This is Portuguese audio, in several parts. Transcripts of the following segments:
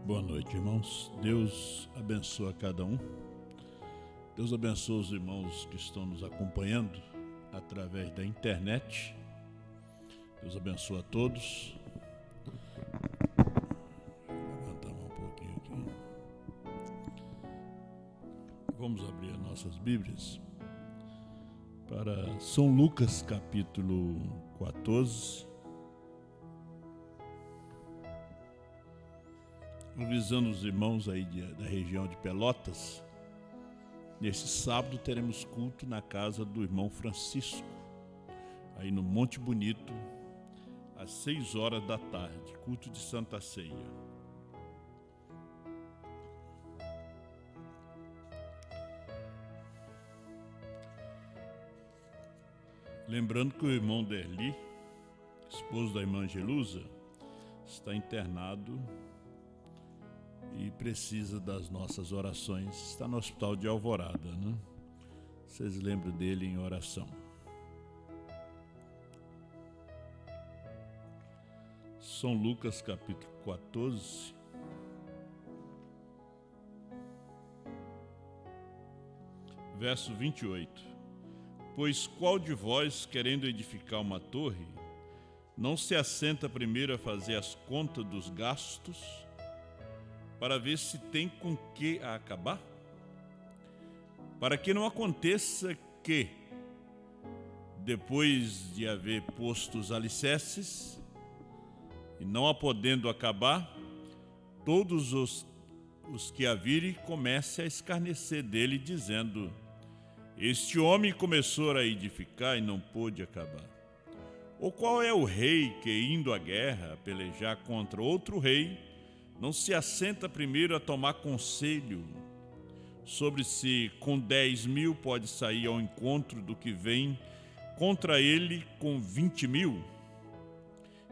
Boa noite, irmãos. Deus abençoa cada um. Deus abençoa os irmãos que estão nos acompanhando através da internet. Deus abençoa a todos. Vou levantar um pouquinho aqui. Vamos abrir as nossas Bíblias para São Lucas, capítulo 14. Avisando os irmãos aí da região de Pelotas, nesse sábado teremos culto na casa do irmão Francisco, aí no Monte Bonito, às 6 horas da tarde, culto de Santa Ceia. Lembrando que o irmão Derli, esposo da irmã Angelusa, está internado e precisa das nossas orações. Está no hospital de Alvorada, né? Vocês lembram dele em oração. São Lucas capítulo 14. Verso 28. Pois qual de vós, querendo edificar uma torre, não se assenta primeiro a fazer as contas dos gastos, para ver se tem com que a acabar? Para que não aconteça que, depois de haver posto os alicerces, e não a podendo acabar, todos os que a virem comecem a escarnecer dele, dizendo: este homem começou a edificar e não pôde acabar. Ou qual é o rei que, indo à guerra, a pelejar contra outro rei, não se assenta primeiro a tomar conselho sobre se com 10.000 pode sair ao encontro do que vem contra ele com 20.000?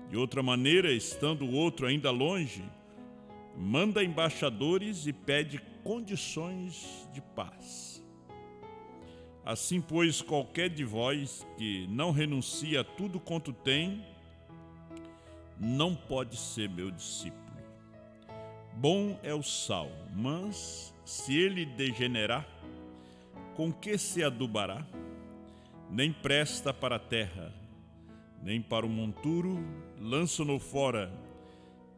De outra maneira, estando o outro ainda longe, manda embaixadores e pede condições de paz. Assim, pois, qualquer de vós que não renuncia a tudo quanto tem, não pode ser meu discípulo. Bom é o sal, mas se ele degenerar, com que se adubará? Nem presta para a terra, nem para o monturo, lança-no fora.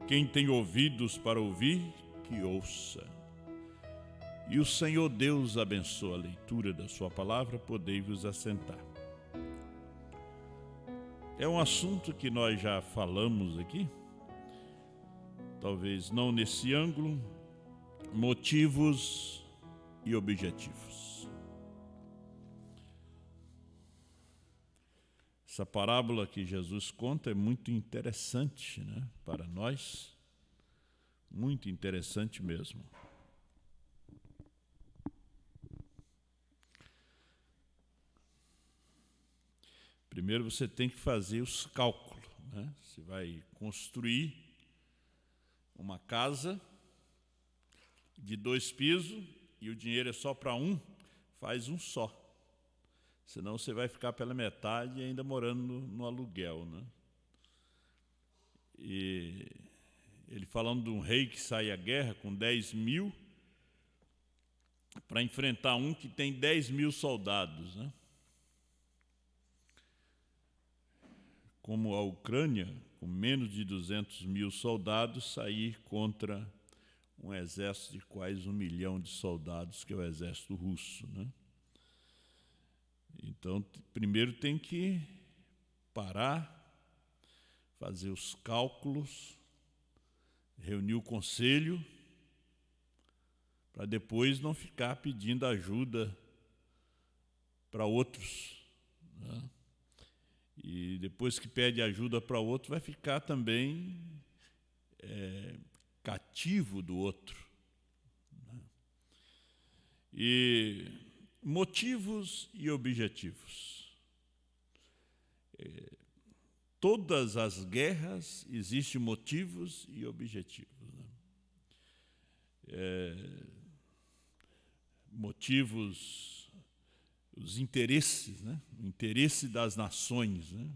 Quem tem ouvidos para ouvir, que ouça. E o Senhor Deus abençoa a leitura da sua palavra, podei-vos assentar. É um assunto que nós já falamos aqui, talvez não nesse ângulo: motivos e objetivos. Essa parábola que Jesus conta é muito interessante, né, para nós, muito interessante mesmo. Primeiro você tem que fazer os cálculos, né? Você vai construir uma casa de 2 pisos e o dinheiro é só para um, faz um só. Senão você vai ficar pela metade e ainda morando no aluguel, né? E ele falando de um rei que sai à guerra com 10.000 para enfrentar um que tem 10.000 soldados, né? Como a Ucrânia, com menos de 200.000 soldados, sair contra um exército de quase 1 milhão de soldados, que é o exército russo, né? Então, primeiro tem que parar, fazer os cálculos, reunir o conselho, para depois não ficar pedindo ajuda para outros, né? E depois que pede ajuda para outro, vai ficar também cativo do outro, né? E motivos e objetivos. Todas as guerras existem motivos e objetivos, né? Motivos, os interesses, né? O interesse das nações, né?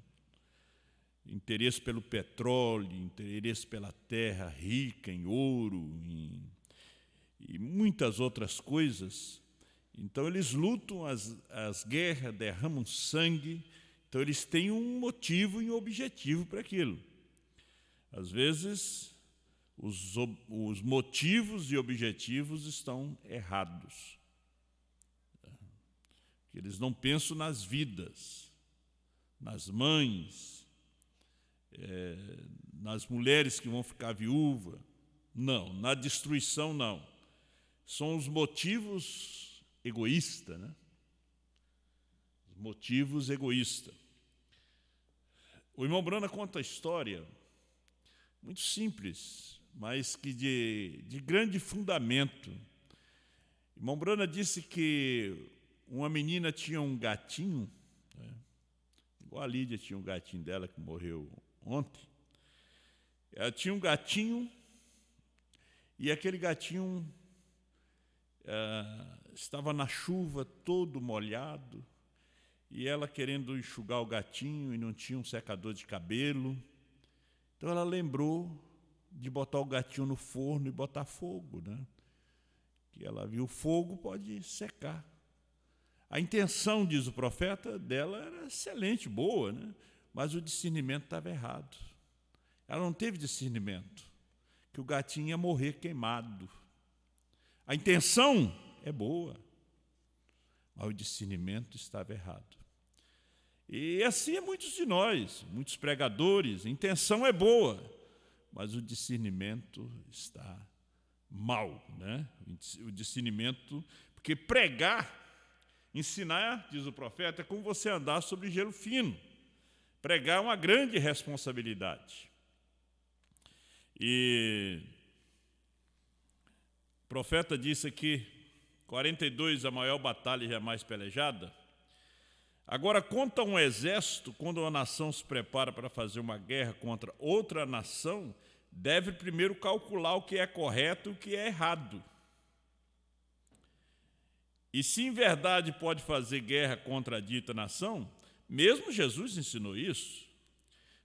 interesse pelo petróleo, interesse pela terra rica em ouro, e muitas outras coisas. Então eles lutam as guerras, derramam sangue, então eles têm um motivo e um objetivo para aquilo. Às vezes, os motivos e objetivos estão errados. Eles não pensam nas vidas, nas mães, nas mulheres que vão ficar viúvas. Não, na destruição não. São os motivos egoístas, né? Os motivos egoístas. O irmão Brana conta a história muito simples, mas que de grande fundamento. O irmão Brana disse que uma menina tinha um gatinho, né? Igual a Lídia tinha um gatinho dela que morreu ontem. Ela tinha um gatinho e aquele gatinho estava na chuva, todo molhado, e ela querendo enxugar o gatinho e não tinha um secador de cabelo. Então ela lembrou de botar o gatinho no forno e botar fogo, né? Que ela viu o fogo pode secar. A intenção, diz o profeta, dela era excelente, boa, né? Mas o discernimento estava errado. Ela não teve discernimento, que o gatinho ia morrer queimado. A intenção é boa, mas o discernimento estava errado. E assim é muitos de nós, muitos pregadores, a intenção é boa, mas o discernimento está mal, né? O discernimento, porque pregar, ensinar, diz o profeta, é como você andar sobre gelo fino. Pregar é uma grande responsabilidade. E o profeta disse aqui, 42, a maior batalha jamais pelejada. Agora, conta um exército, quando uma nação se prepara para fazer uma guerra contra outra nação, deve primeiro calcular o que é correto e o que é errado. E se em verdade pode fazer guerra contra a dita nação, mesmo Jesus ensinou isso.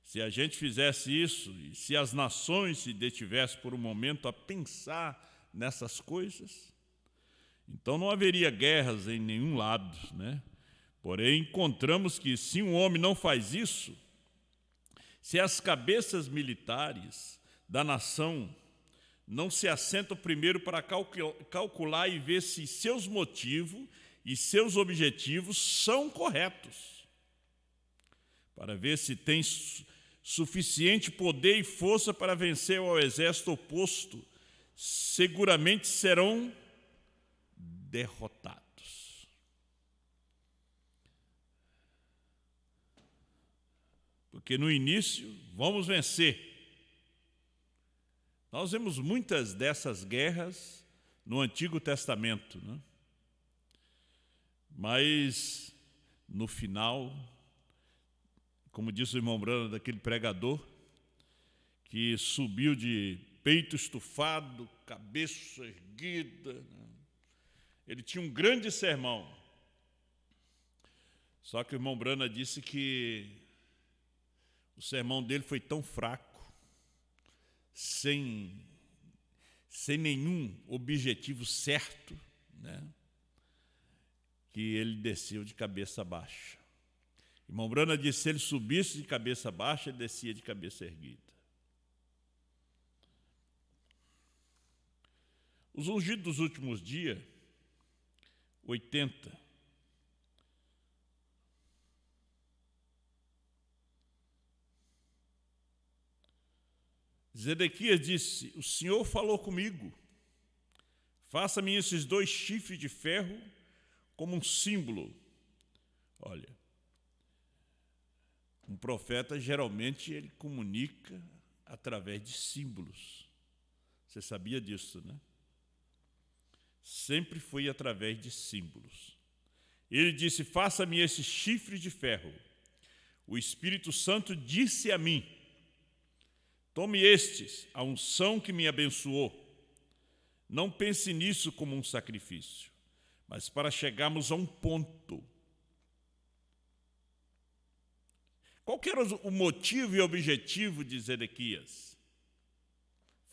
Se a gente fizesse isso, e se as nações se detivessem por um momento a pensar nessas coisas, então não haveria guerras em nenhum lado, né? Porém, encontramos que se um homem não faz isso, se as cabeças militares da nação não se assentam primeiro para calcular e ver se seus motivos e seus objetivos são corretos, para ver se tem suficiente poder e força para vencer ao exército oposto, seguramente serão derrotados. Porque no início vamos vencer. Nós vemos muitas dessas guerras no Antigo Testamento, né? Mas no final, como disse o irmão Brana, daquele pregador que subiu de peito estufado, cabeça erguida, né? Ele tinha um grande sermão. Só que o irmão Brana disse que o sermão dele foi tão fraco, sem nenhum objetivo certo, né, que ele desceu de cabeça baixa. O irmão Brana disse que se ele subisse de cabeça baixa, ele descia de cabeça erguida. Os ungidos dos últimos dias, 80. Zedequias disse: o Senhor falou comigo, faça-me esses 2 chifres de ferro como um símbolo. Olha, um profeta geralmente ele comunica através de símbolos. Você sabia disso, né? Sempre foi através de símbolos. Ele disse: faça-me esses chifres de ferro. O Espírito Santo disse a mim: tome estes, a unção que me abençoou. Não pense nisso como um sacrifício, mas para chegarmos a um ponto. Qual que era o motivo e objetivo de Zedequias,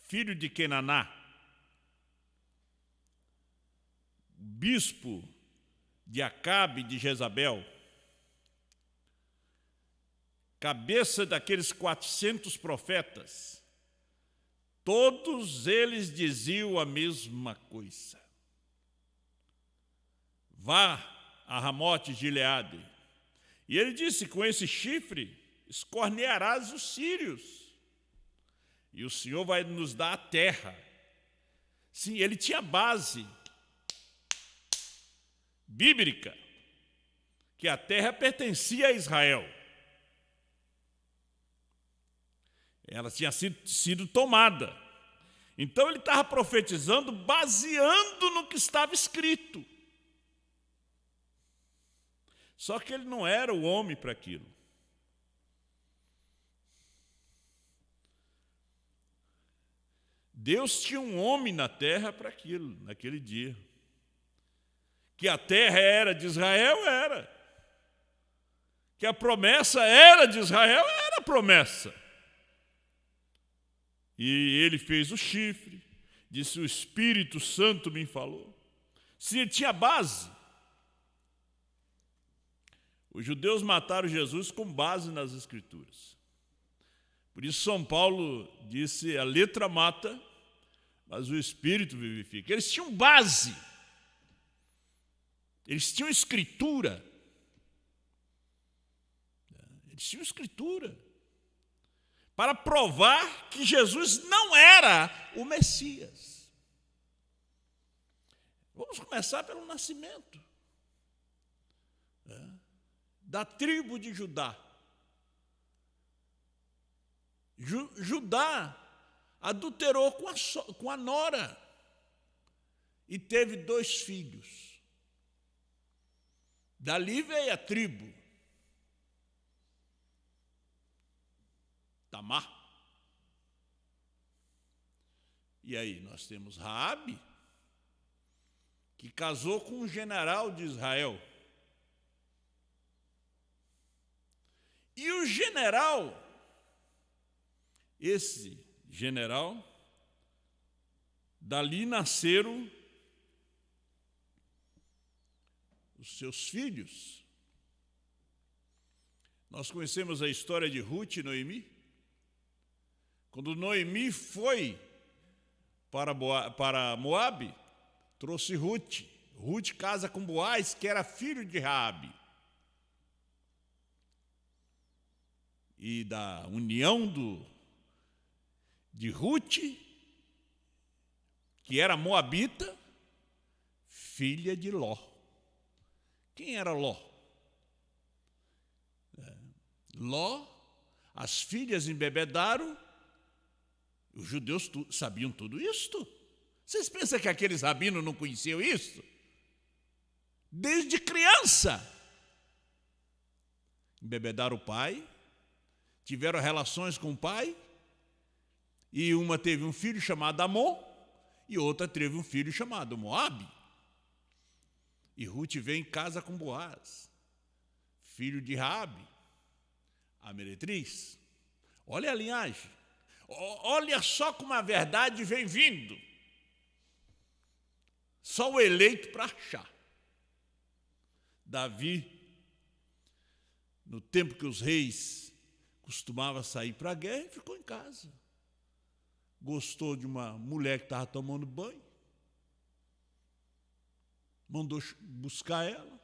filho de Kenaná, bispo de Acabe de Jezabel, cabeça daqueles 400 profetas? Todos eles diziam a mesma coisa: vá a Ramote de Gileade. E ele disse: com esse chifre escornearás os sírios, e o Senhor vai nos dar a terra. Sim, ele tinha base bíblica, que a terra pertencia a Israel. Ela tinha sido tomada. Então ele estava profetizando baseando no que estava escrito. Só que ele não era o homem para aquilo. Deus tinha um homem na terra para aquilo, naquele dia. Que a terra era de Israel, era. Que a promessa era de Israel, era a promessa. E ele fez o chifre, disse: o Espírito Santo me falou. Se ele tinha base. Os judeus mataram Jesus com base nas Escrituras. Por isso São Paulo disse: a letra mata, mas o Espírito vivifica. Eles tinham base. Eles tinham escritura. Eles tinham escritura para provar que Jesus não era o Messias. Vamos começar pelo nascimento da tribo de Judá. Judá adulterou com a nora e teve 2 filhos. Dali veio a tribo Tamar. E aí nós temos Raabe, que casou com um general de Israel. E o general, esse general, dali nasceram os seus filhos. Nós conhecemos a história de Ruth e Noemi. Quando Noemi foi para Moabe, trouxe Ruth. Ruth casa com Boaz, que era filho de Raabe. E da união de Ruth, que era moabita, filha de Ló. Quem era Ló? Ló, as filhas embebedaram. Os judeus sabiam tudo isto. Vocês pensam que aqueles rabinos não conheciam isso? Desde criança. Embebedaram o pai, tiveram relações com o pai, e uma teve um filho chamado Amon, e outra teve um filho chamado Moabe. E Ruth vem em casa com Boaz, filho de Raabe, a meretriz. Olha a linhagem. Olha só como a verdade vem vindo. Só o eleito para achar. Davi, no tempo que os reis costumavam sair para a guerra, ficou em casa. Gostou de uma mulher que estava tomando banho. Mandou buscar ela.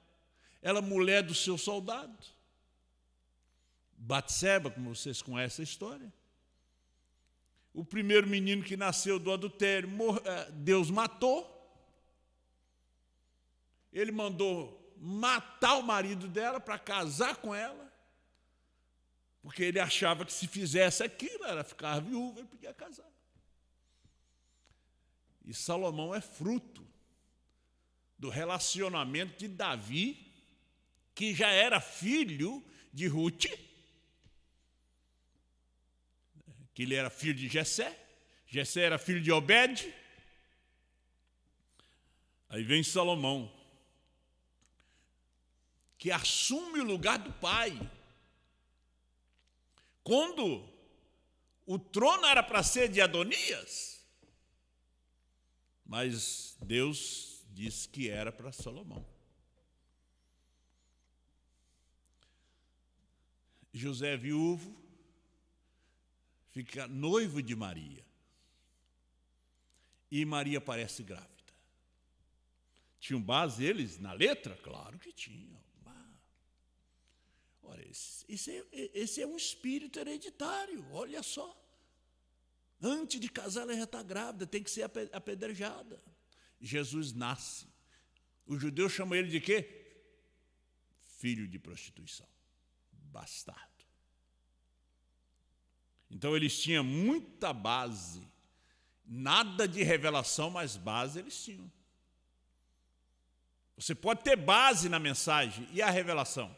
Ela, mulher do seu soldado. Batseba, como vocês conhecem a história. O primeiro menino que nasceu do adultério, Deus matou. Ele mandou matar o marido dela para casar com ela, porque ele achava que se fizesse aquilo, ela ficava viúva e podia casar. E Salomão é fruto do relacionamento de Davi, que já era filho de Ruth, que ele era filho de Jessé, Jessé era filho de Obed. Aí vem Salomão, que assume o lugar do pai. quando o trono era para ser de Adonias, mas Deus disse que era para Salomão. José viúvo fica noivo de Maria. E Maria parece grávida. Tinham base eles na letra? Claro que tinham. Ora, esse é um espírito hereditário, olha só. Antes de casar, ela já está grávida, tem que ser apedrejada. Jesus nasce. Os judeus chamam ele de quê? Filho de prostituição. Bastardo. Então eles tinham muita base, nada de revelação, mas base eles tinham. Você pode ter base na mensagem, e a revelação?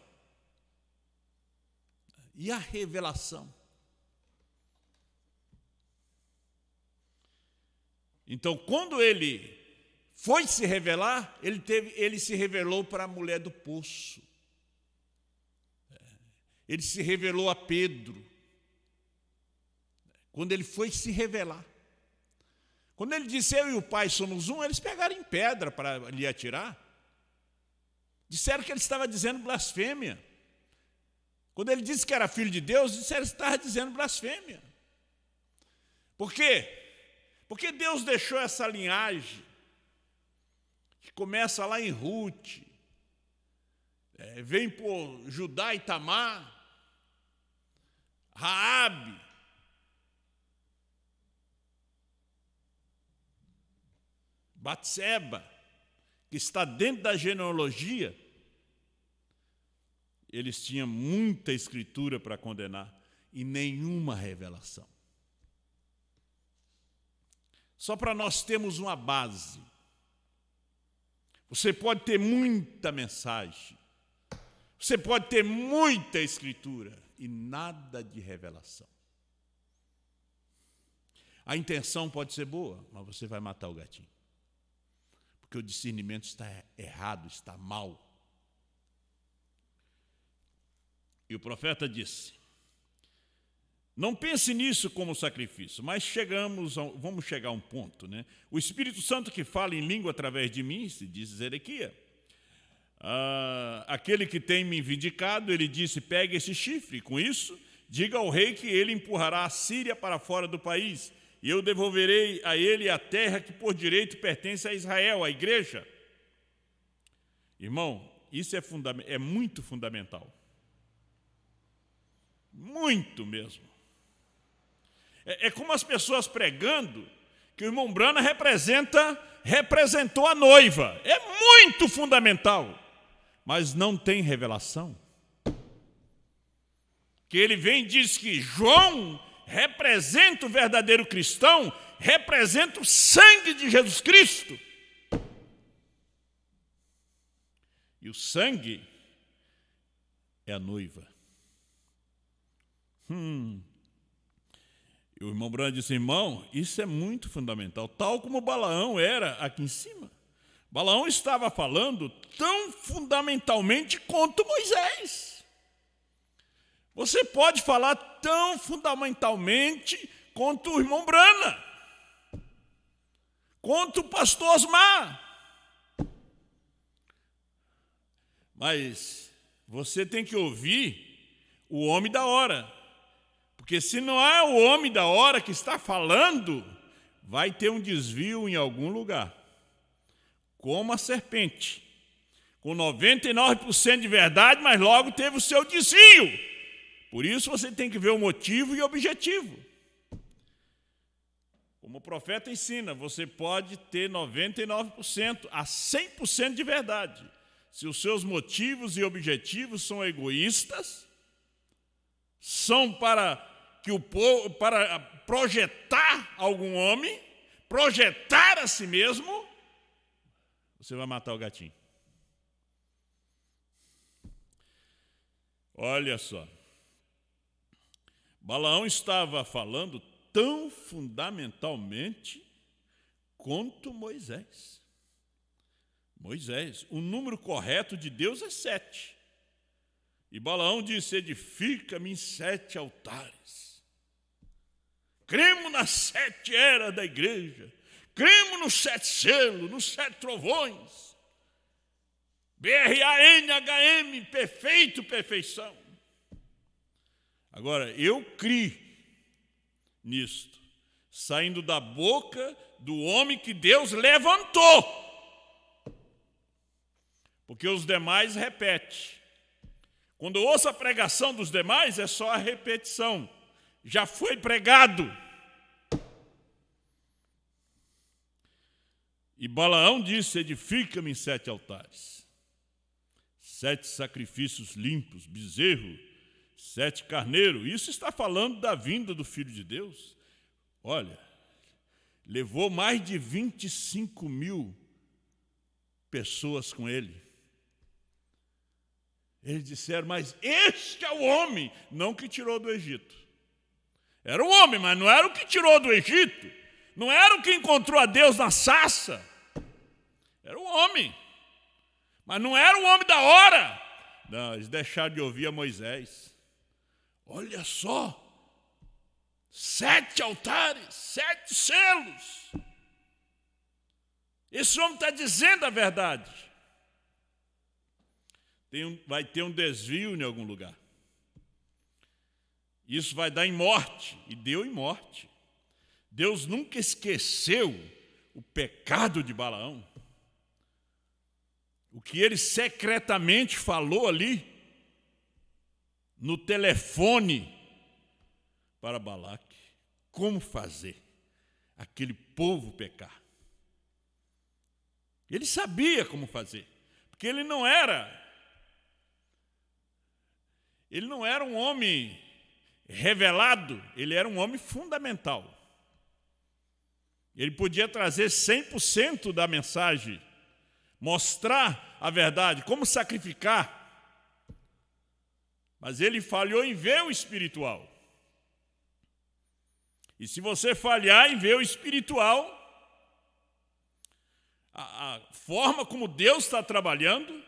E a revelação? Então, quando ele foi se revelar, ele se revelou para a mulher do poço. Ele se revelou a Pedro. Quando ele foi se revelar. Quando ele disse, eu e o Pai somos um, eles pegaram em pedra para lhe atirar. Disseram que ele estava dizendo blasfêmia. Quando ele disse que era filho de Deus, disseram que estava dizendo blasfêmia. Por quê? Porque Deus deixou essa linhagem, que começa lá em Ruth, vem por Judá e Tamar, Raabe, Batseba, que está dentro da genealogia. Eles tinham muita escritura para condenar e nenhuma revelação. Só para nós termos uma base. Você pode ter muita mensagem, você pode ter muita escritura e nada de revelação. A intenção pode ser boa, mas você vai matar o gatinho. Porque o discernimento está errado, está mal. E o profeta disse, não pense nisso como sacrifício, mas vamos chegar a um ponto, né? O Espírito Santo que fala em língua através de mim, se diz Zedequias, aquele que tem me vindicado, ele disse, pegue esse chifre, e com isso, diga ao rei que ele empurrará a Síria para fora do país, e eu devolverei a ele a terra que por direito pertence a Israel, a igreja. Irmão, isso é muito fundamental. Muito mesmo. É como as pessoas pregando que o irmão Brana representou a noiva. É muito fundamental, mas não tem revelação. Que ele vem e diz que João representa o verdadeiro cristão, representa o sangue de Jesus Cristo. E o sangue é a noiva. E o irmão Brana disse, irmão, isso é muito fundamental, tal como Balaão era aqui em cima. Balaão estava falando tão fundamentalmente quanto Moisés. Você pode falar tão fundamentalmente quanto o irmão Brana, quanto o pastor Osmar. Mas você tem que ouvir o homem da hora. Porque se não é o homem da hora que está falando, vai ter um desvio em algum lugar. Como a serpente, com 99% de verdade, mas logo teve o seu desvio. Por isso você tem que ver o motivo e o objetivo. Como o profeta ensina, você pode ter 99% a 100% de verdade. Se os seus motivos e objetivos são egoístas, são para projetar algum homem, projetar a si mesmo, você vai matar o gatinho. Olha só. Balaão estava falando tão fundamentalmente quanto Moisés. Moisés, o número correto de Deus é 7. E Balaão disse: edifica-me em 7 altares. Cremos nas 7 eras da igreja. Cremos nos 7 selos, nos 7 trovões. BRANHM, perfeito, perfeição. Agora, eu criei nisto, saindo da boca do homem que Deus levantou. Porque os demais repetem. Quando eu ouço a pregação dos demais, é só a repetição. Já foi pregado. E Balaão disse: edifica-me em 7 altares. 7 sacrifícios limpos, bezerro, 7 carneiros. Isso está falando da vinda do Filho de Deus. Olha, levou mais de 25.000 pessoas com ele. Eles disseram: mas este é o homem, não que tirou do Egito. Era o homem, mas não era o que tirou do Egito. Não era o que encontrou a Deus na sarça. Era o homem. Mas não era o homem da hora. Não, eles deixaram de ouvir a Moisés. Olha só. 7 altares, 7 selos. Esse homem está dizendo a verdade. Vai ter um desvio em algum lugar. Isso vai dar em morte. E deu em morte. Deus nunca esqueceu o pecado de Balaão. O que ele secretamente falou ali, no telefone, para Balaque. Como fazer aquele povo pecar? Ele sabia como fazer. Porque ele não era um homem revelado, ele era um homem fundamental. Ele podia trazer 100% da mensagem, mostrar a verdade, como sacrificar. Mas ele falhou em ver o espiritual. E se você falhar em ver o espiritual, a forma como Deus está trabalhando,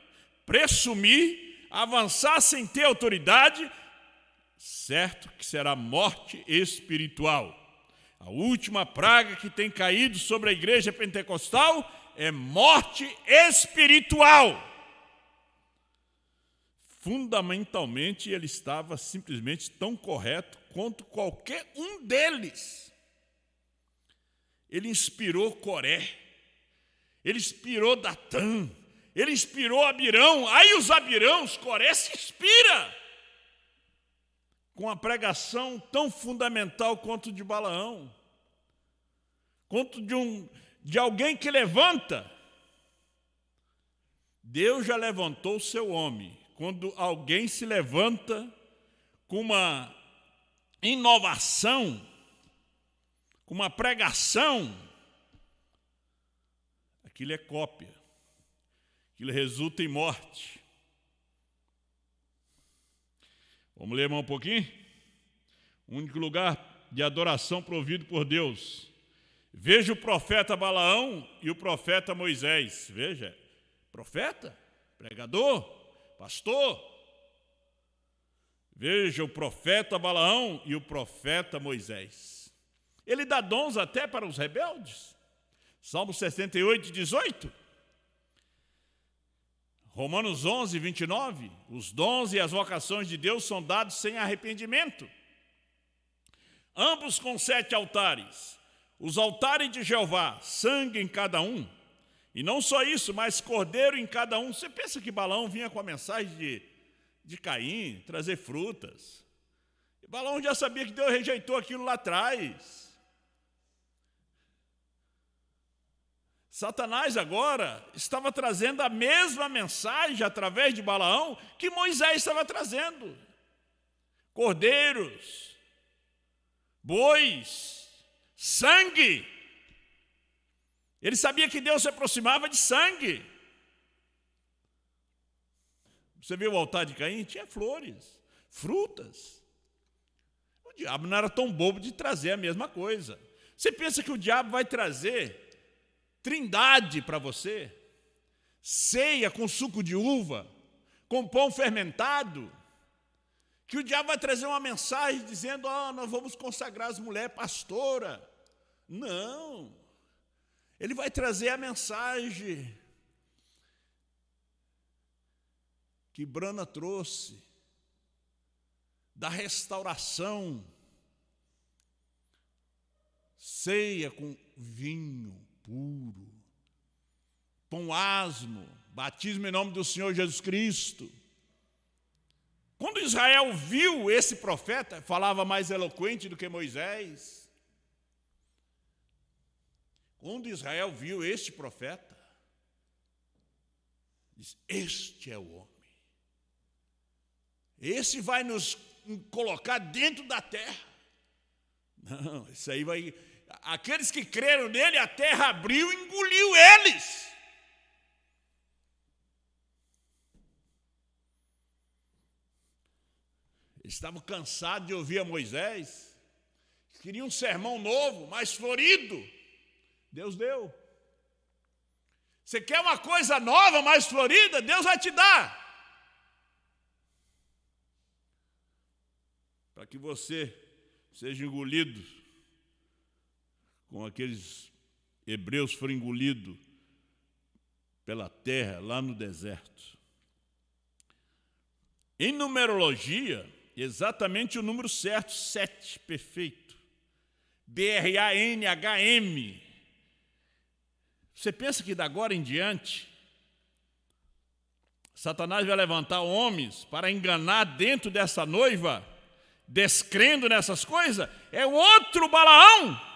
presumir, avançar sem ter autoridade, certo que será morte espiritual. A última praga que tem caído sobre a igreja pentecostal é morte espiritual. Fundamentalmente, ele estava simplesmente tão correto quanto qualquer um deles. Ele inspirou Coré, ele inspirou Datã, ele inspirou Abirão. Aí os Abirãos, Coré se inspira com a pregação tão fundamental quanto de Balaão, quanto de alguém que levanta. Deus já levantou o seu homem. Quando alguém se levanta com uma inovação, com uma pregação, aquilo é cópia, aquilo resulta em morte. Vamos ler mais um pouquinho? O único lugar de adoração provido por Deus. Veja o profeta Balaão e o profeta Moisés. Veja, profeta, pregador, pastor. Veja o profeta Balaão e o profeta Moisés. Ele dá dons até para os rebeldes. Salmo 68, 18. Romanos 11, 29. Os dons e as vocações de Deus são dados sem arrependimento. Ambos com 7 altares. Os altares de Jeová, sangue em cada um. E não só isso, mas cordeiro em cada um. Você pensa que Balaão vinha com a mensagem de Caim, trazer frutas? E Balaão já sabia que Deus rejeitou aquilo lá atrás. Satanás agora estava trazendo a mesma mensagem através de Balaão que Moisés estava trazendo. Cordeiros, bois, sangue. Ele sabia que Deus se aproximava de sangue. Você viu o altar de Caim? Tinha flores, frutas. O diabo não era tão bobo de trazer a mesma coisa. Você pensa que o diabo vai trazer trindade para você? Ceia com suco de uva, com pão fermentado? que o diabo vai trazer uma mensagem dizendo, nós vamos consagrar as mulheres pastora. Não. Ele vai trazer a mensagem que Brana trouxe, da restauração, ceia com vinho puro, pão asmo, batismo em nome do Senhor Jesus Cristo. Quando Israel viu esse profeta, falava mais eloquente do que Moisés. Quando Israel viu este profeta, disse, este é o homem. Esse vai nos colocar dentro da terra. Não, isso aí vai... Aqueles que creram nele, a terra abriu e engoliu eles. Eles estavam cansados de ouvir a Moisés. Queriam um sermão novo, mais florido. Deus deu. Você quer uma coisa nova, mais florida? Deus vai te dar. Para que você seja engolido, como aqueles hebreus foram engolidos pela terra lá no deserto. Em numerologia, exatamente o número certo, 7, perfeito. BRANHM. Você pensa que da agora em diante, Satanás vai levantar homens para enganar dentro dessa noiva, descrendo nessas coisas? É o outro Balaão.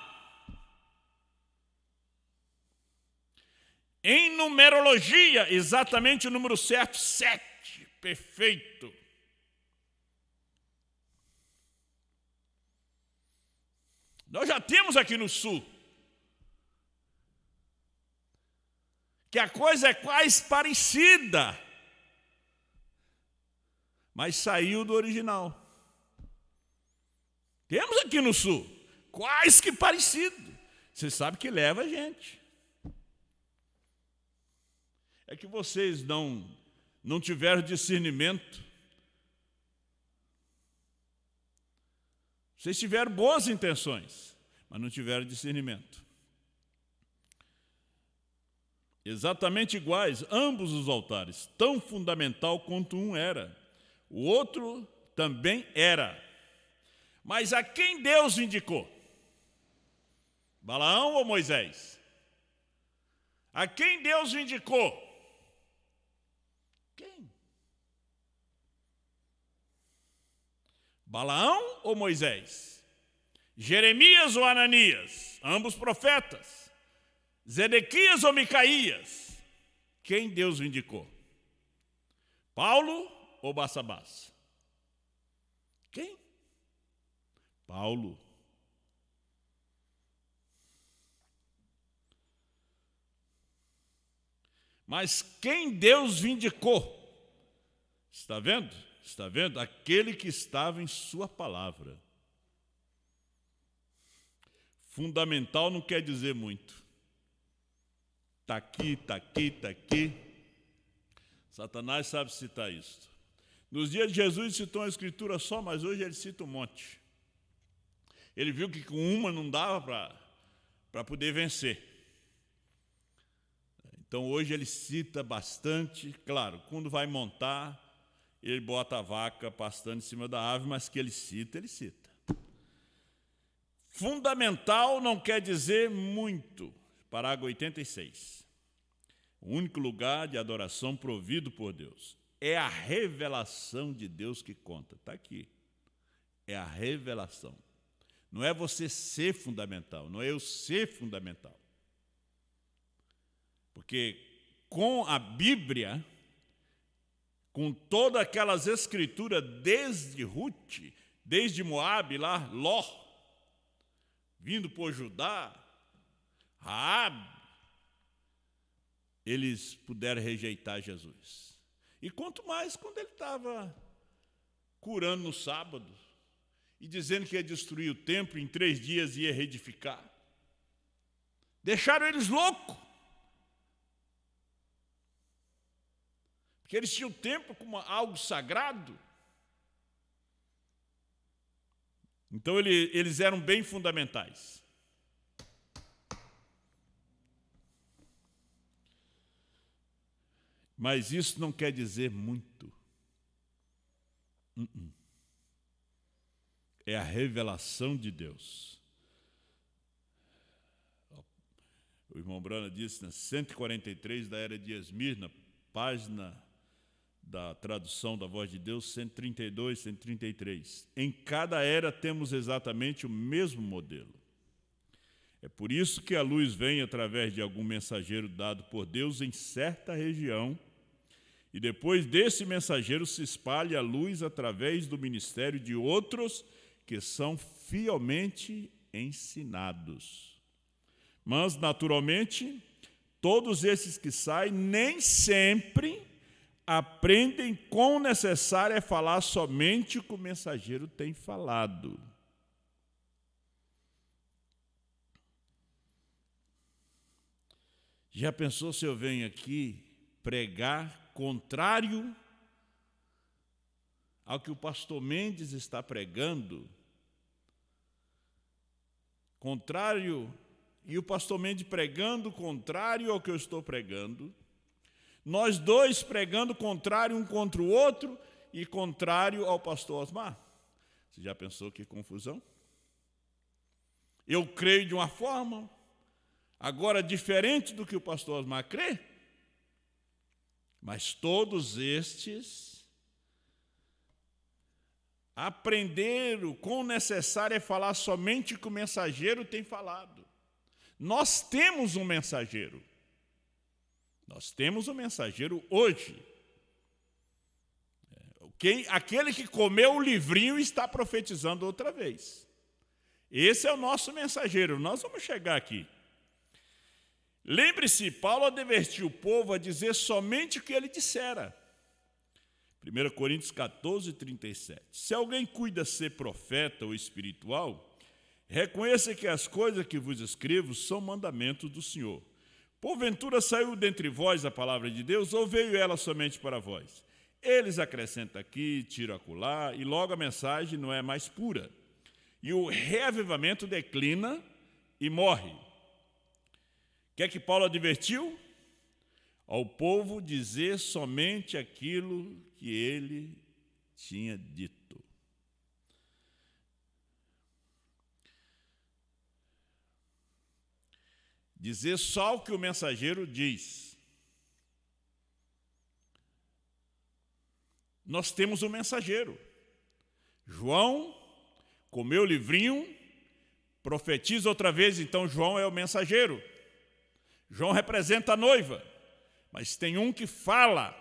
Em numerologia, exatamente o número certo, 7, perfeito. Nós já temos aqui no sul que a coisa é quase parecida, mas saiu do original. Temos aqui no sul, quase que parecido. Você sabe que leva a gente. É que vocês não tiveram discernimento. Vocês tiveram boas intenções, mas não tiveram discernimento. Exatamente iguais, ambos os altares, tão fundamental quanto um era. O outro também era. Mas a quem Deus indicou? Balaão ou Moisés? A quem Deus indicou? Quem? Balaão ou Moisés? Jeremias ou Ananias? Ambos profetas. Zedequias ou Micaías? Quem Deus indicou? Paulo ou Barsabás? Quem? Paulo. Mas quem Deus vindicou? Está vendo? Está vendo? Aquele que estava em sua palavra. Fundamental não quer dizer muito. Está aqui, está aqui, está aqui. Satanás sabe citar isso. Nos dias de Jesus ele citou uma escritura só, mas hoje ele cita um monte. Ele viu que com uma não dava para poder vencer. Então hoje ele cita bastante, claro, quando vai montar, ele bota a vaca pastando em cima da ave, mas que ele cita, ele cita. Fundamental não quer dizer muito. Parágrafo 86. O único lugar de adoração provido por Deus. É a revelação de Deus que conta. Está aqui. É a revelação. Não é você ser fundamental, não é eu ser fundamental. Porque com a Bíblia, com todas aquelas escrituras, desde Ruth, desde Moabe, lá, Ló, vindo por Judá, Raabe, eles puderam rejeitar Jesus. E quanto mais quando ele estava curando no sábado e dizendo que ia destruir o templo, em 3 dias ia reedificar. Deixaram eles loucos. Porque eles tinham o templo como algo sagrado. Então eles eram bem fundamentais. Mas isso não quer dizer muito. É a revelação de Deus. O irmão Brana disse na 143 da Era de Esmirna, página da tradução da Voz de Deus, 132, 133. Em cada era temos exatamente o mesmo modelo. É por isso que a luz vem através de algum mensageiro dado por Deus em certa região, e depois desse mensageiro se espalha a luz através do ministério de outros que são fielmente ensinados. Mas, naturalmente, todos esses que saem nem sempre aprendem quão necessário é falar somente o que o mensageiro tem falado. Já pensou se eu venho aqui pregar contrário ao que o pastor Mendes está pregando? Contrário, e o pastor Mendes pregando contrário ao que eu estou pregando, nós dois pregando contrário um contra o outro e contrário ao pastor Osmar. Você já pensou que confusão? Eu creio de uma forma, agora diferente do que o pastor Osmar crê, mas todos estes aprenderam quão necessário é falar somente o que o mensageiro tem falado. Nós temos um mensageiro. Nós temos um mensageiro hoje. Aquele que comeu o livrinho está profetizando outra vez. Esse é o nosso mensageiro. Nós vamos chegar aqui. Lembre-se, Paulo advertiu o povo a dizer somente o que ele dissera. 1 Coríntios 14, 37. Se alguém cuida ser profeta ou espiritual, reconheça que as coisas que vos escrevo são mandamentos do Senhor. Porventura saiu dentre vós a palavra de Deus, ou veio ela somente para vós? Eles acrescentam aqui, tiram acolá, e logo a mensagem não é mais pura. E o reavivamento declina e morre. O que é que Paulo advertiu? Ao povo dizer somente aquilo que ele tinha dito. Dizer só o que o mensageiro diz. Nós temos um mensageiro. João comeu o livrinho, profetiza outra vez, então João é o mensageiro. João representa a noiva, mas tem um que fala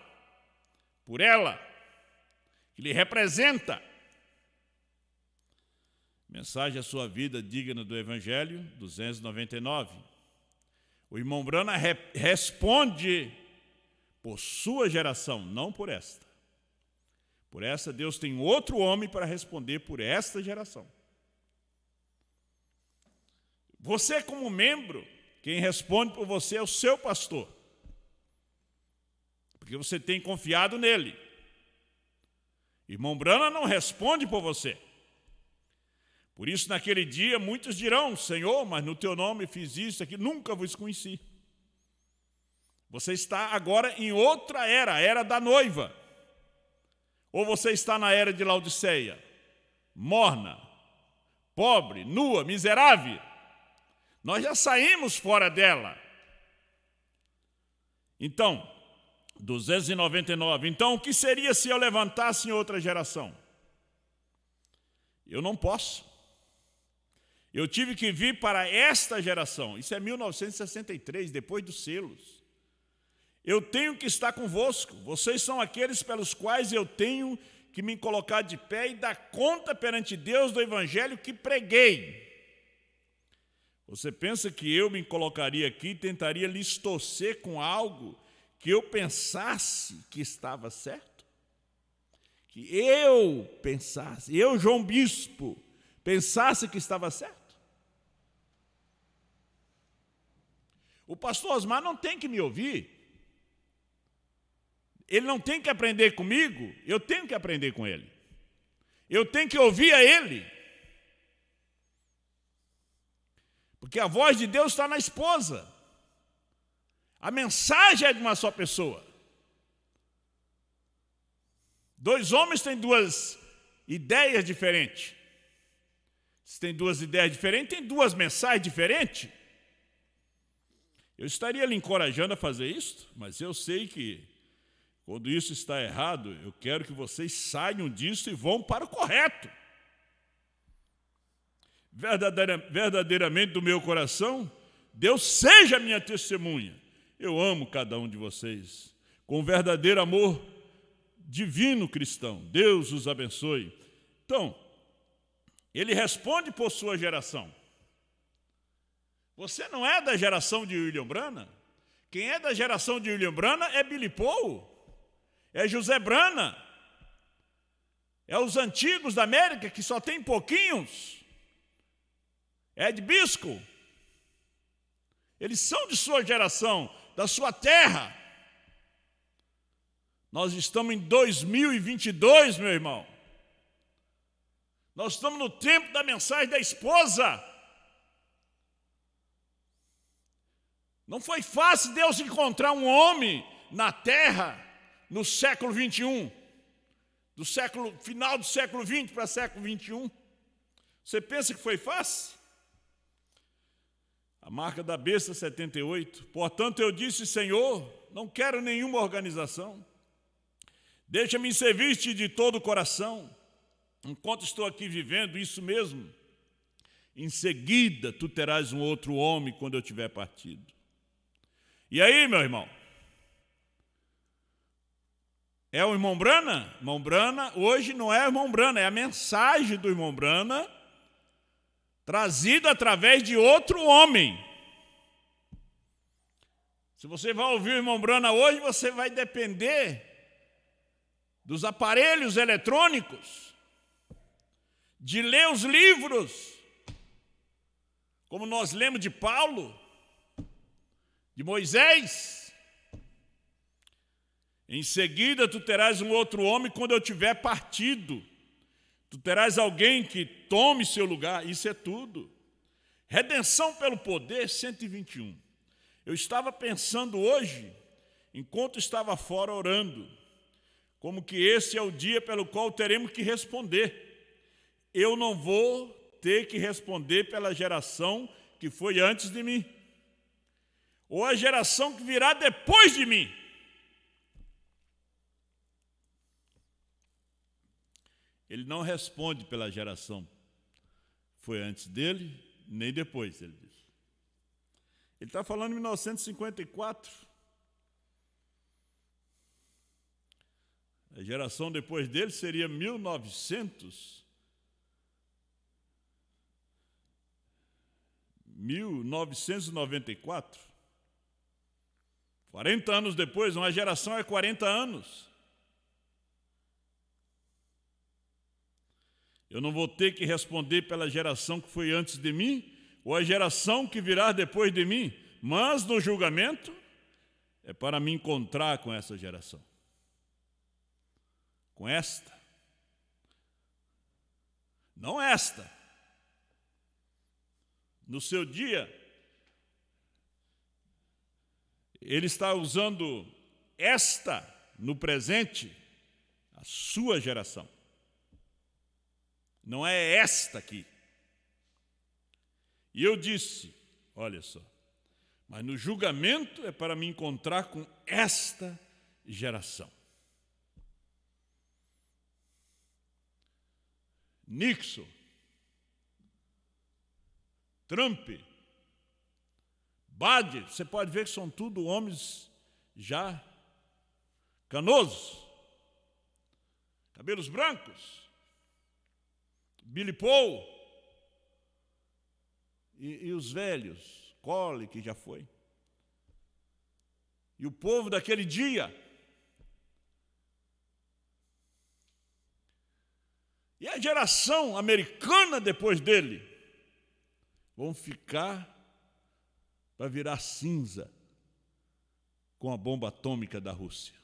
por ela, que lhe representa. Mensagem à sua vida digna do Evangelho, 299. O irmão Brana responde por sua geração, não por esta. Por essa, Deus tem outro homem para responder por esta geração. Você, como membro, quem responde por você é o seu pastor. Porque você tem confiado nele. Irmão Brana não responde por você. Por isso, naquele dia, muitos dirão, Senhor, mas no teu nome fiz isso, aqui, nunca vos conheci. Você está agora em outra era, a era da noiva. Ou você está na era de Laodiceia, morna, pobre, nua, miserável. Nós já saímos fora dela. Então, 299. Então, o que seria se eu levantasse em outra geração? Eu não posso. Eu tive que vir para esta geração. Isso é 1963, depois dos selos. Eu tenho que estar convosco. Vocês são aqueles pelos quais eu tenho que me colocar de pé e dar conta perante Deus do evangelho que preguei. Você pensa que eu me colocaria aqui e tentaria lhes torcer com algo que eu pensasse que estava certo? Que eu pensasse, eu, João Bispo, pensasse que estava certo? O pastor Osmar não tem que me ouvir. Ele não tem que aprender comigo, eu tenho que aprender com ele. Eu tenho que ouvir a ele. Porque a voz de Deus está na esposa. A mensagem é de uma só pessoa. Dois homens têm duas ideias diferentes. Se tem duas ideias diferentes, tem duas mensagens diferentes. Eu estaria lhe encorajando a fazer isso, mas eu sei que quando isso está errado, eu quero que vocês saiam disso e vão para o correto. Verdadeiramente do meu coração, Deus seja minha testemunha. Eu amo cada um de vocês com verdadeiro amor divino cristão. Deus os abençoe. Então, ele responde por sua geração. Você não é da geração de William Branham? Quem é da geração de William Branham é Billy Paul, é José Branham, é os antigos da América, que só tem pouquinhos, Ed Biscoe. Eles são de sua geração, da sua terra. Nós estamos em 2022, meu irmão. Nós estamos no tempo da mensagem da esposa. Não foi fácil Deus encontrar um homem na terra no século 21, final do século 20 para século 21. Você pensa que foi fácil? A marca da besta 78. Portanto, eu disse, Senhor, não quero nenhuma organização. Deixa-me servir-te de todo o coração. Enquanto estou aqui vivendo, isso mesmo. Em seguida, tu terás um outro homem quando eu tiver partido. E aí, meu irmão? É o irmão Branham? Irmão Branham, hoje não é o irmão Branham, é a mensagem do irmão Branham trazida através de outro homem. Se você vai ouvir o irmão Branham hoje, você vai depender dos aparelhos eletrônicos, de ler os livros, como nós lemos de Paulo, de Moisés. Em seguida, tu terás um outro homem quando eu tiver partido. Tu terás alguém que tome seu lugar. Isso é tudo. Redenção pelo poder, 121. Eu estava pensando hoje, enquanto estava fora orando, como que esse é o dia pelo qual teremos que responder. Eu não vou ter que responder pela geração que foi antes de mim, ou a geração que virá depois de mim. Ele não responde pela geração que foi antes dele, nem depois, ele diz. Ele está falando em 1954. A geração depois dele seria 1994. 40 anos depois, uma geração é 40 anos. Eu não vou ter que responder pela geração que foi antes de mim, ou a geração que virá depois de mim, mas no julgamento é para me encontrar com essa geração. Com esta. Não esta. No seu dia, ele está usando esta no presente, a sua geração. Não é esta aqui. E eu disse, olha só, mas no julgamento é para me encontrar com esta geração. Nixon, Trump, Biden, você pode ver que são tudo homens já canosos, cabelos brancos, Billy Paul e os velhos, Cole, que já foi. E o povo daquele dia. E a geração americana depois dele vão ficar para virar cinza com a bomba atômica da Rússia.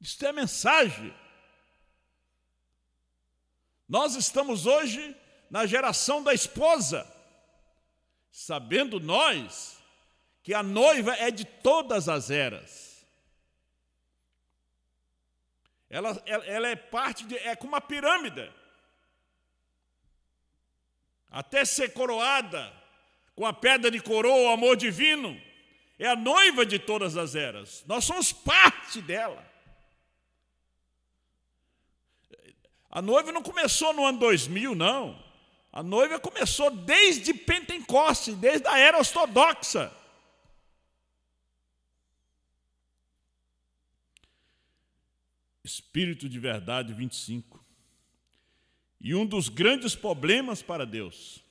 Isso é mensagem. Nós estamos hoje na geração da esposa, sabendo nós que a noiva é de todas as eras. Ela é é como uma pirâmide. Até ser coroada com a pedra de coroa, o amor divino, é a noiva de todas as eras. Nós somos parte dela. A noiva não começou no ano 2000, não. A noiva começou desde Pentecostes, desde a era ortodoxa. Espírito de Verdade 25. E um dos grandes problemas para Deus,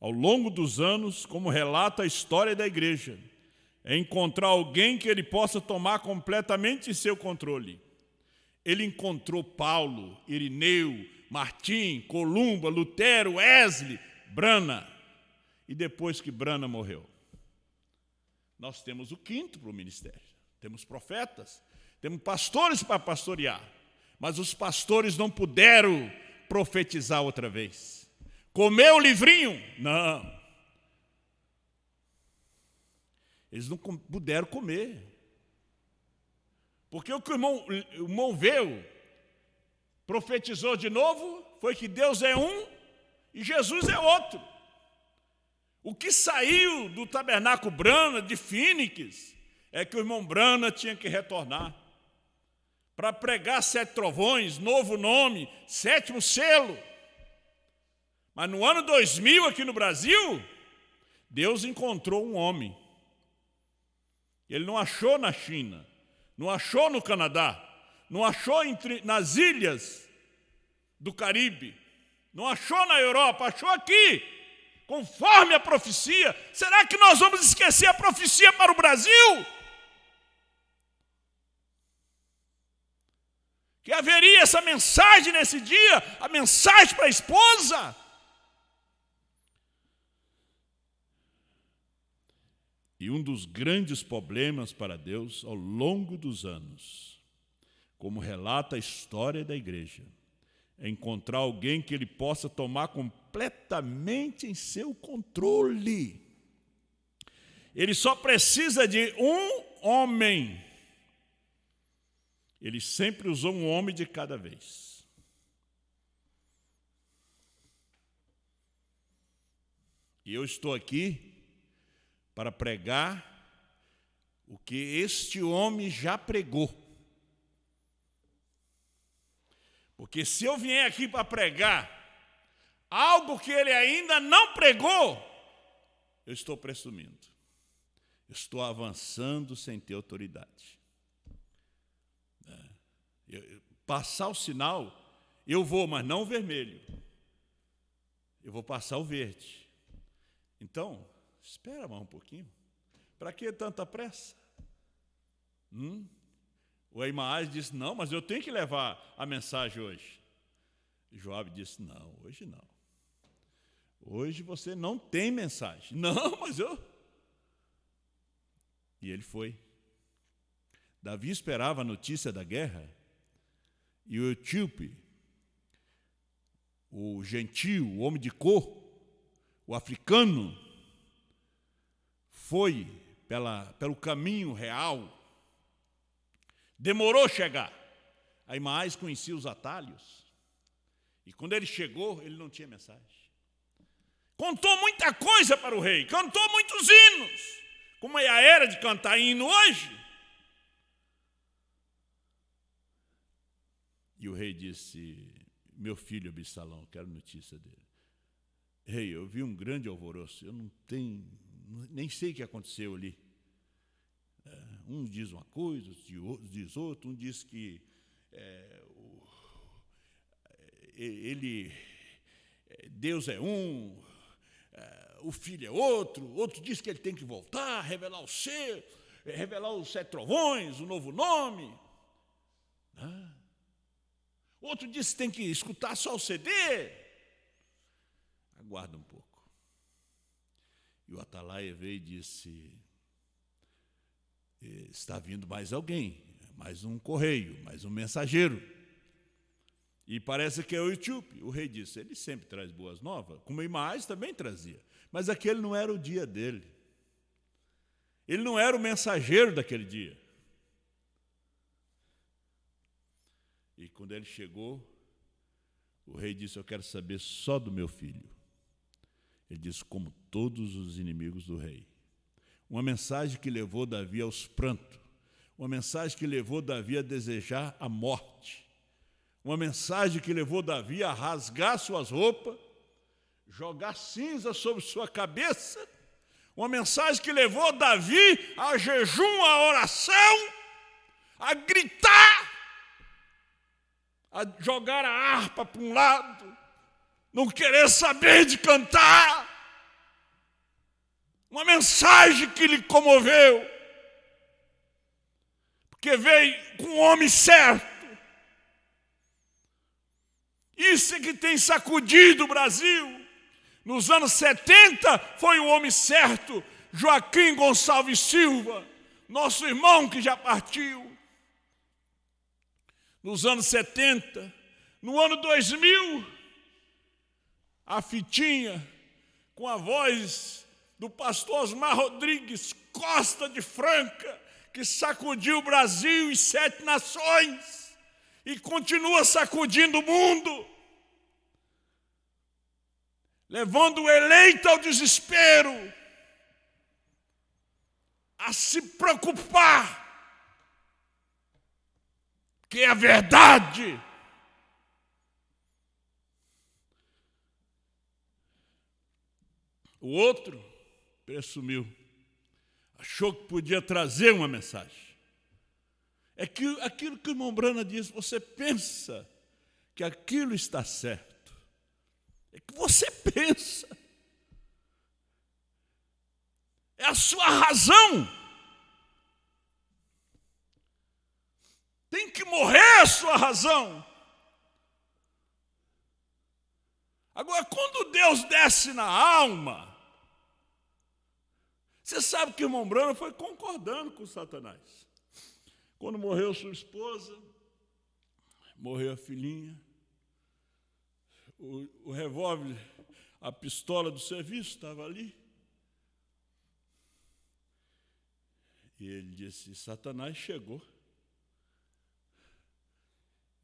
ao longo dos anos, como relata a história da igreja, é encontrar alguém que ele possa tomar completamente em seu controle. Ele encontrou Paulo, Irineu, Martim, Columba, Lutero, Wesley, Brana. E depois que Brana morreu, nós temos o quinto para o ministério. Temos profetas, temos pastores para pastorear. Mas os pastores não puderam profetizar outra vez. Comeu o livrinho? Não. Eles não puderam comer. Porque o que o irmão veio, profetizou de novo, foi que Deus é um e Jesus é outro. O que saiu do tabernáculo Brana, de Fíniques, é que o irmão Brana tinha que retornar para pregar 7 trovões, novo nome, 7º selo. Mas no ano 2000, aqui no Brasil, Deus encontrou um homem. Ele não achou na China, não achou no Canadá, não achou nas ilhas do Caribe, não achou na Europa, achou aqui, conforme a profecia. Será que nós vamos esquecer a profecia para o Brasil? Que haveria essa mensagem nesse dia, a mensagem para a esposa. E um dos grandes problemas para Deus ao longo dos anos, como relata a história da igreja, é encontrar alguém que ele possa tomar completamente em seu controle. Ele só precisa de um homem. Ele sempre usou um homem de cada vez. E eu estou aqui para pregar o que este homem já pregou. Porque se eu vier aqui para pregar algo que ele ainda não pregou, eu estou presumindo. Eu estou avançando sem ter autoridade. Passar o sinal, eu vou, mas não o vermelho. Eu vou passar o verde. Então, espera mais um pouquinho. Para que tanta pressa? O Aimaas disse, não, mas eu tenho que levar a mensagem hoje. Joabe disse, não, hoje não. Hoje você não tem mensagem. Não, mas eu... E ele foi. Davi esperava a notícia da guerra, e o etíope, o gentio, o homem de cor, o africano, foi pelo caminho real, demorou a chegar. Aimaas conhecia os atalhos, e quando ele chegou, ele não tinha mensagem. Contou muita coisa para o rei, cantou muitos hinos, como é a era de cantar hino hoje. E o rei disse, meu filho Absalão, quero notícia dele. Rei, eu vi um grande alvoroço, eu nem sei o que aconteceu ali. Um diz uma coisa, outro diz outra, um diz que Deus é um, o filho é outro diz que ele tem que voltar, revelar os 7 trovões, o novo nome. Outro diz que tem que escutar só o CD. Aguarda um pouco. E o atalaia veio e disse, está vindo mais alguém, mais um correio, mais um mensageiro. E parece que é o Etíope. O rei disse, ele sempre traz boas novas, como Imaás também trazia. Mas aquele não era o dia dele. Ele não era o mensageiro daquele dia. E quando ele chegou, o rei disse, eu quero saber só do meu filho. Ele disse, como todos os inimigos do rei. Uma mensagem que levou Davi aos prantos. Uma mensagem que levou Davi a desejar a morte. Uma mensagem que levou Davi a rasgar suas roupas, jogar cinza sobre sua cabeça. Uma mensagem que levou Davi a jejum, a oração, a gritar, a jogar a harpa para um lado, não querer saber de cantar. Uma mensagem que lhe comoveu, porque veio com o homem certo. Isso é que tem sacudido o Brasil. Nos anos 70 foi o homem certo, Joaquim Gonçalves Silva, nosso irmão que já partiu. Nos anos 70, no ano 2000, a fitinha com a voz do pastor Osmar Rodrigues, Costa de Franca, que sacudiu o Brasil e 7 nações e continua sacudindo o mundo, levando o eleito ao desespero, a se preocupar, que é a verdade. O outro presumiu, achou que podia trazer uma mensagem. É que aquilo que o irmão Brana diz, você pensa que aquilo está certo. É que você pensa. É a sua razão. Tem que morrer a sua razão. Agora, quando Deus desce na alma, você sabe que o irmão Brana foi concordando com Satanás. Quando morreu sua esposa, morreu a filhinha, o revólver, a pistola do serviço estava ali. E ele disse, Satanás chegou.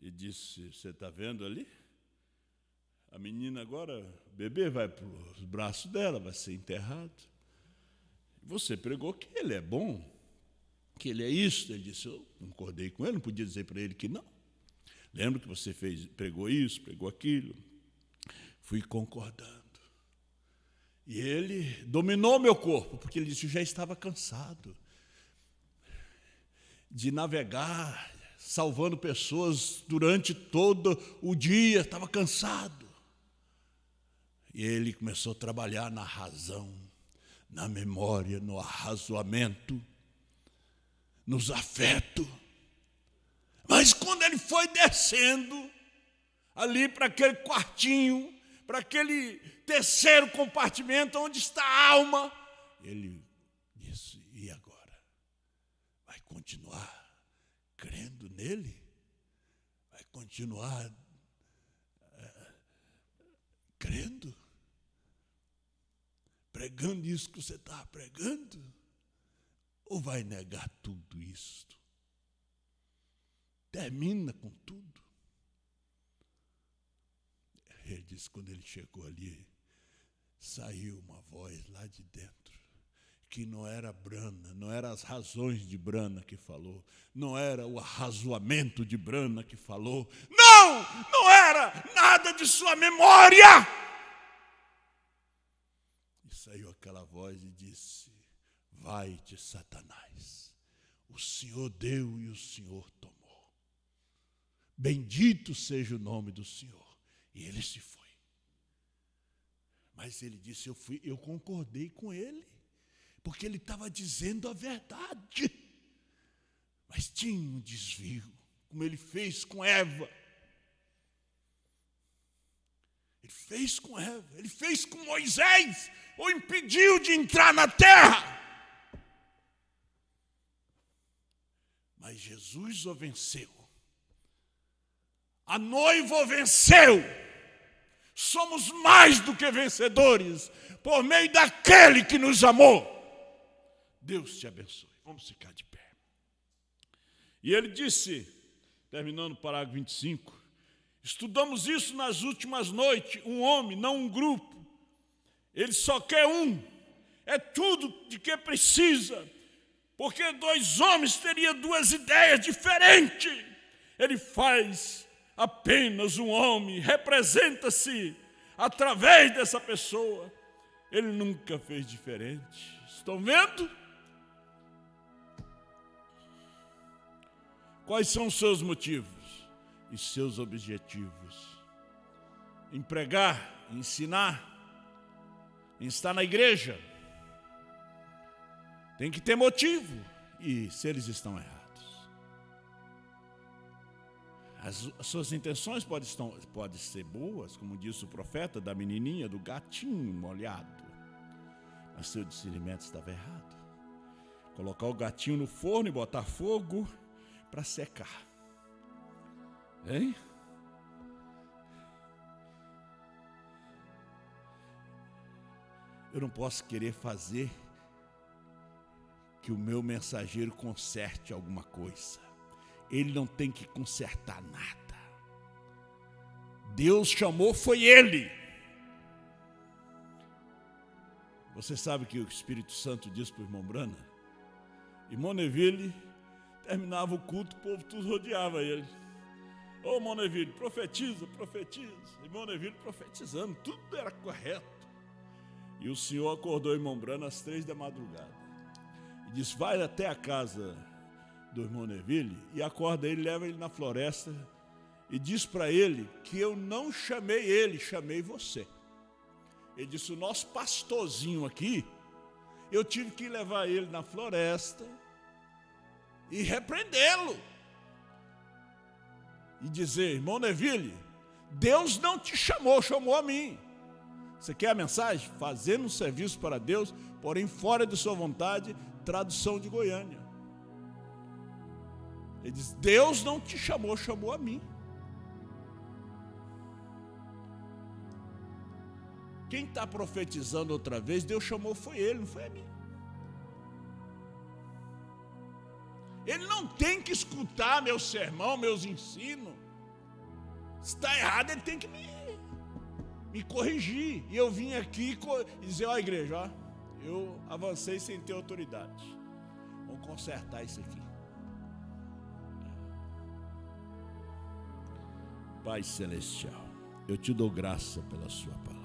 E disse, você está vendo ali? A menina agora, o bebê vai para os braços dela, vai ser enterrado. Você pregou que ele é bom, que ele é isso. Ele disse, eu concordei com ele, não podia dizer para ele que não. Lembro que você pregou isso, pregou aquilo. Fui concordando. E ele dominou meu corpo, porque ele disse, eu já estava cansado de navegar, salvando pessoas durante todo o dia, estava cansado. E ele começou a trabalhar na razão, na memória, no arrazoamento, nos afetos. Mas quando ele foi descendo, ali para aquele quartinho, para aquele terceiro compartimento onde está a alma, ele disse, e agora? Vai continuar crendo nele? Vai continuar crendo? Pregando isso que você está pregando? Ou vai negar tudo isso? Termina com tudo. Ele disse, quando ele chegou ali, saiu uma voz lá de dentro, que não era Brana, não eram as razões de Brana que falou, não era o arrazoamento de Brana que falou, não era nada de sua memória. E saiu aquela voz e disse, vai-te, Satanás, o Senhor deu e o Senhor tomou. Bendito seja o nome do Senhor. E ele se foi. Mas ele disse, eu concordei com ele, porque ele estava dizendo a verdade. Mas tinha um desvio, como ele fez com Eva. Ele fez com Eva, ele fez com Moisés, o impediu de entrar na terra. Mas Jesus o venceu. A noiva venceu. Somos mais do que vencedores por meio daquele que nos amou. Deus te abençoe. Vamos ficar de pé. E ele disse, terminando o parágrafo 25, estudamos isso nas últimas noites, um homem, não um grupo. Ele só quer um. É tudo de que precisa. Porque dois homens teriam duas ideias diferentes. Ele faz apenas um homem, representa-se através dessa pessoa. Ele nunca fez diferente. Estão vendo? Quais são os seus motivos e seus objetivos? Em pregar, em ensinar, em estar na igreja. Tem que ter motivo. E se eles estão errados? As suas intenções podem ser boas, como disse o profeta, da menininha, do gatinho molhado. Mas seu discernimento estava errado. Colocar o gatinho no forno e botar fogo para secar. Hein? Eu não posso querer fazer que o meu mensageiro conserte alguma coisa. Ele não tem que consertar nada. Deus chamou, foi ele. Você sabe que o Espírito Santo disse para o irmão Brana? Irmão Neville terminava o culto, o povo tudo rodeava ele. Ô irmão Neville, profetiza, profetiza. Irmão Neville profetizando, tudo era correto. E o Senhor acordou o irmão Brana às 3 da madrugada. E disse, vai até a casa do irmão Neville e acorda ele, leva ele na floresta e diz para ele que eu não chamei ele, chamei você. Ele disse, o nosso pastorzinho aqui, eu tive que levar ele na floresta e repreendê-lo. E dizer, irmão Neville, Deus não te chamou, chamou a mim. Você quer a mensagem? Fazendo um serviço para Deus, porém fora de sua vontade, tradução de Goiânia. Ele diz, Deus não te chamou, chamou a mim. Quem está profetizando outra vez, Deus chamou foi ele, não foi a mim. Ele não tem que escutar meu sermão, meus ensinos. Se está errado, ele tem que me corrigir. E eu vim aqui e dizer, ó igreja, ó, eu avancei sem ter autoridade. Vamos consertar isso aqui. Pai Celestial, eu te dou graça pela sua palavra.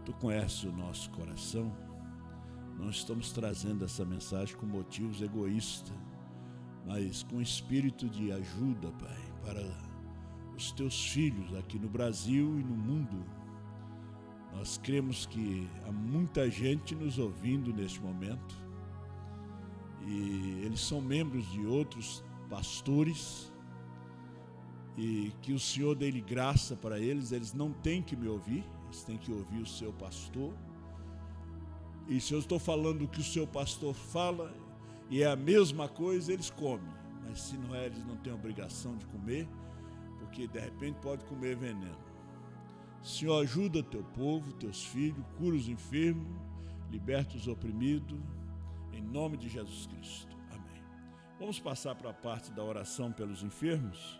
Tu conheces o nosso coração. Não estamos trazendo essa mensagem com motivos egoístas, mas com espírito de ajuda, Pai, para os teus filhos aqui no Brasil e no mundo. Nós cremos que há muita gente nos ouvindo neste momento e eles são membros de outros pastores e que o Senhor dê-lhe graça para eles. Eles não têm que me ouvir, eles têm que ouvir o seu pastor. E se eu estou falando o que o seu pastor fala e é a mesma coisa, eles comem. Mas se não é, eles não têm obrigação de comer, porque de repente pode comer veneno. Senhor, ajuda teu povo, teus filhos, cura os enfermos, liberta os oprimidos, em nome de Jesus Cristo. Amém. Vamos passar para a parte da oração pelos enfermos.